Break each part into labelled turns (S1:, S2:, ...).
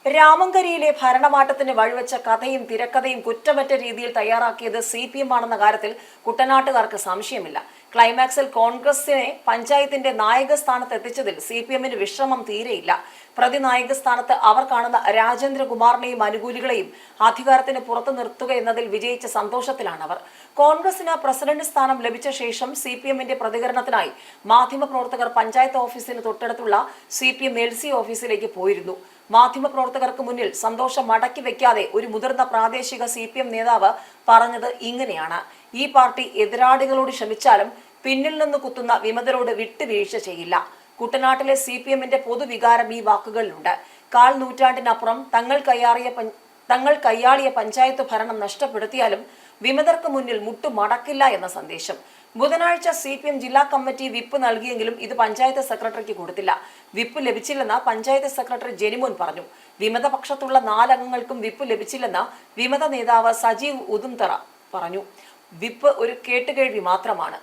S1: രാമങ്കരിയിലെ ഭരണമാറ്റത്തിന് വഴിവെച്ച കഥയും തിരക്കഥയും കുറ്റമറ്റ രീതിയിൽ തയ്യാറാക്കിയത് CPM ആണെന്ന കാര്യത്തിൽ കുട്ടനാട്ടുകാർക്ക് സംശയമില്ല. ക്ലൈമാക്സിൽ കോൺഗ്രസിനെ പഞ്ചായത്തിന്റെ നായക സ്ഥാനത്ത് എത്തിച്ചതിൽ CPMന് വിശ്രമം തീരെയില്ല. പ്രതിനായക സ്ഥാനത്ത് അവർ കാണുന്ന രാജേന്ദ്രകുമാറിനെയും അനുകൂലികളെയും അധികാരത്തിന് പുറത്തു നിർത്തുക എന്നതിൽ വിജയിച്ച സന്തോഷത്തിലാണ് അവർ. കോൺഗ്രസിന് പ്രസിഡന്റ് സ്ഥാനം ലഭിച്ച ശേഷം CPMന്റെ പ്രതികരണത്തിനായി മാധ്യമപ്രവർത്തകർ പഞ്ചായത്ത് ഓഫീസിന് തൊട്ടടുത്തുള്ള CPM LC ഓഫീസിലേക്ക് പോയിരുന്നു. മാധ്യമപ്രവർത്തകർക്ക് മുന്നിൽ സന്തോഷം മടക്കി വെക്കാതെ ഒരു മുതിർന്ന പ്രാദേശിക CPM നേതാവ് പറഞ്ഞത് ഇങ്ങനെയാണ്: ഈ പാർട്ടി എതിരാളികളോട് ക്ഷമിച്ചാലും പിന്നിൽ നിന്ന് കുത്തുന്ന വിമതരോട് വിട്ടുവീഴ്ച ചെയ്യില്ല. കുട്ടനാട്ടിലെ CPMന്റെ പൊതുവികാരം ഈ വാക്കുകളിലുണ്ട്. 1/4 നൂറ്റാണ്ടിനപ്പുറം തങ്ങൾ കയ്യാളിയ പഞ്ചായത്ത് ഭരണം നഷ്ടപ്പെടുത്തിയാലും വിമതർക്ക് മുന്നിൽ മുട്ടുമടക്കില്ല എന്ന സന്ദേശം. ബുധനാഴ്ച CPM ജില്ലാ കമ്മിറ്റി വിപ്പ് നൽകിയെങ്കിലും ഇത് പഞ്ചായത്ത് സെക്രട്ടറിക്ക് കൊടുത്തില്ല. വിപ്പ് ലഭിച്ചില്ലെന്ന് പഞ്ചായത്ത് സെക്രട്ടറി ജെനിമോൻ പറഞ്ഞു. വിമത പക്ഷത്തുള്ള 4 അംഗങ്ങൾക്കും വിപ്പ് ലഭിച്ചില്ലെന്ന് വിമത നേതാവ് സജീവ് ഉദുംതറ പറഞ്ഞു. വിപ്പ് ഒരു കേട്ടുകേഴ്വി മാത്രമാണ്.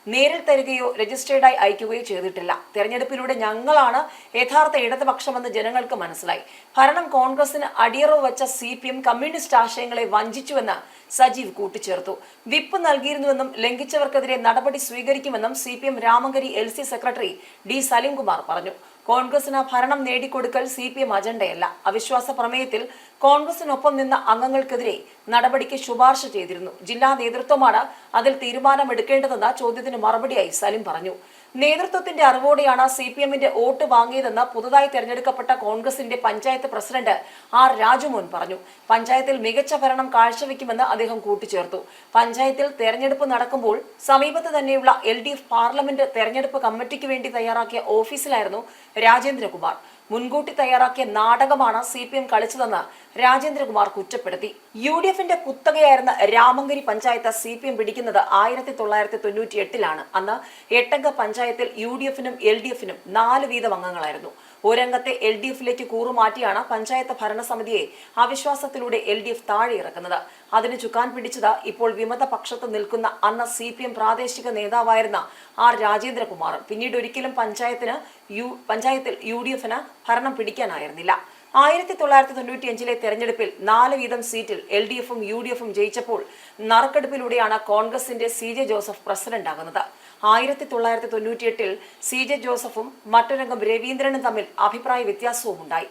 S1: നേരിൽ തരികയോ രജിസ്റ്റേർഡായി അയക്കുകയോ ചെയ്തിട്ടില്ല. തെരഞ്ഞെടുപ്പിലൂടെ ഞങ്ങളാണ് യഥാർത്ഥ ഇടതുപക്ഷമെന്ന് ജനങ്ങൾക്ക് മനസ്സിലായി. ഭരണം കോൺഗ്രസിന് അടിയറവ് വെച്ച CPM കമ്മ്യൂണിസ്റ്റ് ആശയങ്ങളെ വഞ്ചിച്ചുവെന്ന് സജീവ് കൂട്ടിച്ചേർത്തു. വിപ്പ് നൽകിയിരുന്നുവെന്നും ലംഘിച്ചവർക്കെതിരെ നടപടി സ്വീകരിക്കുമെന്നും CPM Ramankari LC secretary D Saleemkumar പറഞ്ഞു. കോൺഗ്രസിന് ഭരണം നേടിക്കൊടുക്കൽ CPM അജണ്ടയല്ല. അവിശ്വാസ പ്രമേയത്തിൽ കോൺഗ്രസിനൊപ്പം നിന്ന അംഗങ്ങൾക്കെതിരെ നടപടിക്ക് ശുപാർശ ചെയ്തിരുന്നു. ജില്ലാ നേതൃത്വമാണ് അതിൽ തീരുമാനമെടുക്കേണ്ടതെന്ന ചോദ്യത്തിന് മറുപടിയായി സലിം പറഞ്ഞു. നേതൃത്വത്തിന്റെ അറിവോടെയാണ് CPMന്റെ വോട്ട് വാങ്ങിയതെന്ന് പുതുതായി തെരഞ്ഞെടുക്കപ്പെട്ട കോൺഗ്രസിന്റെ പഞ്ചായത്ത് പ്രസിഡന്റ് R രാജുമോൻ പറഞ്ഞു. പഞ്ചായത്തിൽ മികച്ച ഭരണം കാഴ്ചവെക്കുമെന്ന് അദ്ദേഹം കൂട്ടിച്ചേർത്തു. പഞ്ചായത്തിൽ തെരഞ്ഞെടുപ്പ് നടക്കുമ്പോൾ സമീപത്ത് തന്നെയുള്ള LDF പാർലമെന്റ് തെരഞ്ഞെടുപ്പ് കമ്മിറ്റിക്ക് വേണ്ടി തയ്യാറാക്കിയ ഓഫീസിലായിരുന്നു രാജേന്ദ്രകുമാർ. മുൻകൂട്ടി തയ്യാറാക്കിയ നാടകമാണ് CPM കളിച്ചതെന്ന് രാജേന്ദ്രകുമാർ കുറ്റപ്പെടുത്തി. UDFന്റെ കുത്തകയായിരുന്ന രാമങ്കരി പഞ്ചായത്ത് CPM പിടിക്കുന്നത് 1998-ലാണ്. അന്ന് 8-അംഗ പഞ്ചായത്തിൽ UDFനും LDFനും 4 വീതം അംഗങ്ങളായിരുന്നു. ഒരംഗത്തെ LDFിലേക്ക് കൂറുമാറ്റിയാണ് പഞ്ചായത്ത് ഭരണസമിതിയെ അവിശ്വാസത്തിലൂടെ LDF താഴെ ഇറക്കുന്നത്. അതിന് ചുക്കാൻ പിടിച്ചത് ഇപ്പോൾ വിമത പക്ഷത്ത് നിൽക്കുന്ന അന്ന് CPM പ്രാദേശിക നേതാവായിരുന്ന R രാജേന്ദ്രകുമാർ. പിന്നീട് ഒരിക്കലും പഞ്ചായത്തിൽ UDFന് ഭരണം പിടിക്കാനായിരുന്നില്ല. 1995-ലെ തെരഞ്ഞെടുപ്പിൽ 4 വീതം സീറ്റിൽ LDFും UDFും ജയിച്ചപ്പോൾ നറുക്കെടുപ്പിലൂടെയാണ് കോൺഗ്രസിന്റെ CJ ജോസഫ് പ്രസിഡന്റാകുന്നത്. 1998-ൽ CJ ജോസഫും മറ്റൊരംഗം രവീന്ദ്രനും തമ്മിൽ അഭിപ്രായ വ്യത്യാസവും ഉണ്ടായി.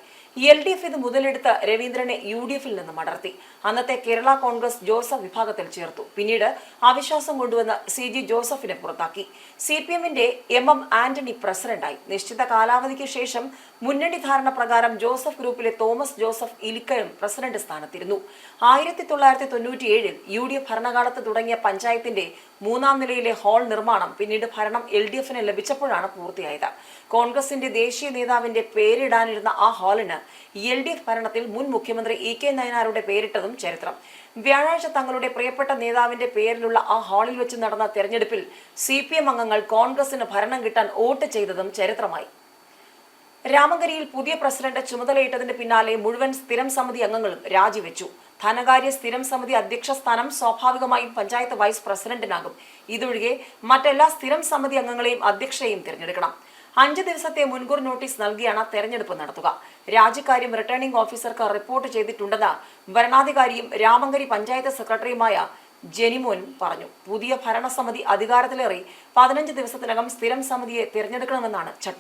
S1: LDF ഇത് മുതലെടുത്ത് രവീന്ദ്രനെ UDFിൽ നിന്ന് മടർത്തി. അന്നത്തെ കേരള കോൺഗ്രസ് ജോസഫ് വിഭാഗത്തിൽ ചേർത്തു. പിന്നീട് അവിശ്വാസം കൊണ്ടുവന്ന് CG ജോസഫിനെ പുറത്താക്കി. CPMന്റെ MM ആന്റണി പ്രസിഡന്റായി. നിശ്ചിത കാലാവധിക്ക് ശേഷം മുന്നണി ധാരണ പ്രകാരം ജോസഫ് ഗ്രൂപ്പിലെ തോമസ് ജോസഫ് ഇലിക്കയും പ്രസിഡന്റ് സ്ഥാനത്തിരുന്നു. 1997-ൽ UDF ഭരണകാലത്ത് തുടങ്ങിയ പഞ്ചായത്തിന്റെ 3-ാം നിലയിലെ ഹാൾ നിർമ്മാണം പിന്നീട് ഭരണം LDFന് ലഭിച്ചപ്പോഴാണ് പൂർത്തിയായത്. കോൺഗ്രസിന്റെ ദേശീയ നേതാവിന്റെ പേരിടാനിരുന്ന ആ ഹാളിന് LDF ഭരണത്തിൽ മുൻ മുഖ്യമന്ത്രി EK നയനാരുടെ പേരിട്ടതും ചരിത്രം. വ്യാഴാഴ്ച തങ്ങളുടെ പ്രിയപ്പെട്ട നേതാവിന്റെ പേരിലുള്ള ആ ഹാളിൽ വെച്ച് നടന്ന തെരഞ്ഞെടുപ്പിൽ CPM അംഗങ്ങൾ കോൺഗ്രസിന് ഭരണം കിട്ടാൻ വോട്ട് ചെയ്തതും ചരിത്രമായി. രാമങ്കരിയിൽ പുതിയ പ്രസിഡന്റ് ചുമതലയേറ്റതിന് പിന്നാലെ മുഴുവൻ സ്ഥിരം സമിതി അംഗങ്ങളും രാജിവെച്ചു. ധനകാര്യ സ്ഥിരം സമിതി അധ്യക്ഷ സ്ഥാനം സ്വാഭാവികമായും പഞ്ചായത്ത് വൈസ് പ്രസിഡന്റിനാകും. ഇതൊഴികെ മറ്റെല്ലാ സ്ഥിരം സമിതി അംഗങ്ങളെയും അധ്യക്ഷയെയും തിരഞ്ഞെടുക്കണം. 5 ദിവസത്തെ മുൻകൂർ നോട്ടീസ് നൽകിയാണ് തെരഞ്ഞെടുപ്പ് നടത്തുക. രാജിക്കാര്യം റിട്ടേണിംഗ് ഓഫീസർക്ക് റിപ്പോർട്ട് ചെയ്തിട്ടുണ്ടെന്ന് വരണാധികാരിയും രാമങ്കരി പഞ്ചായത്ത് സെക്രട്ടറിയുമായ ജെനിമോൻ പറഞ്ഞു. പുതിയ ഭരണസമിതി അധികാരത്തിലേറി 15 ദിവസത്തിനകം സ്ഥിരം സമിതിയെ തിരഞ്ഞെടുക്കണമെന്നാണ് ചട്ടം.